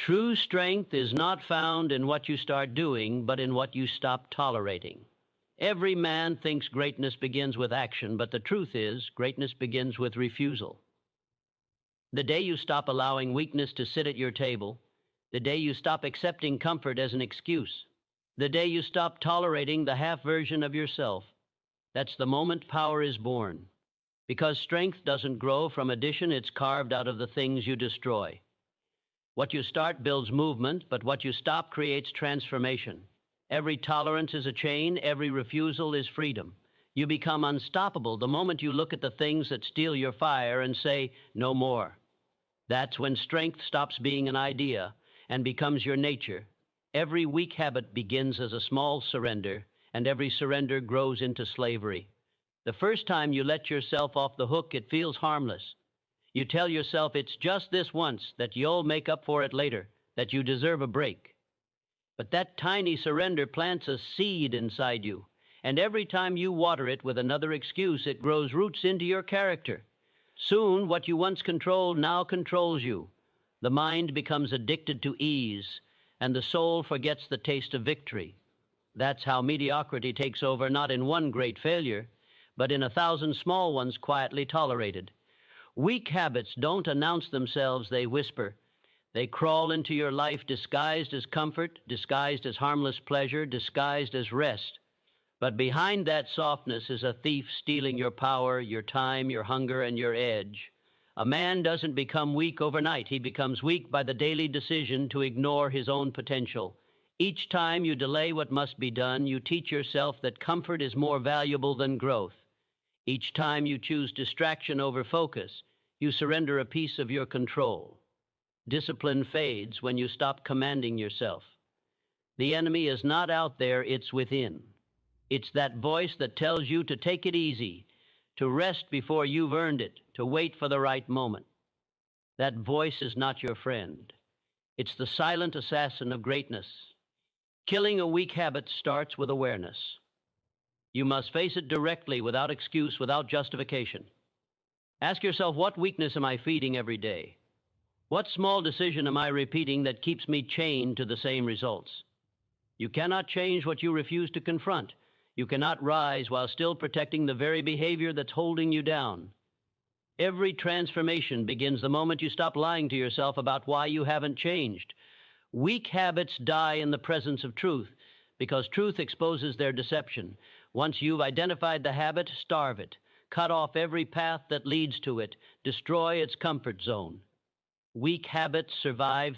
True strength is not found in what you start doing, but in what you stop tolerating. Every man thinks greatness begins with action, but the truth is, greatness begins with refusal. The day you stop allowing weakness to sit at your table, the day you stop accepting comfort as an excuse, the day you stop tolerating the half version of yourself, that's the moment power is born. Because strength doesn't grow from addition, it's carved out of the things you destroy. What you start builds movement, but what you stop creates transformation. Every tolerance is a chain, every refusal is freedom. You become unstoppable the moment you look at the things that steal your fire and say, no more. That's when strength stops being an idea and becomes your nature. Every weak habit begins as a small surrender, and every surrender grows into slavery. The first time you let yourself off the hook, it feels harmless. You tell yourself it's just this once, that you'll make up for it later, that you deserve a break. But that tiny surrender plants a seed inside you, and every time you water it with another excuse, it grows roots into your character. Soon, what you once controlled now controls you. The mind becomes addicted to ease, and the soul forgets the taste of victory. That's how mediocrity takes over, not in one great failure, but in 1,000 small ones quietly tolerated. Weak habits don't announce themselves, they whisper. They crawl into your life disguised as comfort, disguised as harmless pleasure, disguised as rest. But behind that softness is a thief stealing your power, your time, your hunger, and your edge. A man doesn't become weak overnight. He becomes weak by the daily decision to ignore his own potential. Each time you delay what must be done, you teach yourself that comfort is more valuable than growth. Each time you choose distraction over focus, you surrender a piece of your control. Discipline fades when you stop commanding yourself. The enemy is not out there, it's within. It's that voice that tells you to take it easy, to rest before you've earned it, to wait for the right moment. That voice is not your friend. It's the silent assassin of greatness. Killing a weak habit starts with awareness. You must face it directly, without excuse, without justification. Ask yourself, what weakness am I feeding every day? What small decision am I repeating that keeps me chained to the same results? You cannot change what you refuse to confront. You cannot rise while still protecting the very behavior that's holding you down. Every transformation begins the moment you stop lying to yourself about why you haven't changed. Weak habits die in the presence of truth, because truth exposes their deception. Once you've identified the habit, starve it. Cut off every path that leads to it. Destroy its comfort zone. Weak habits survive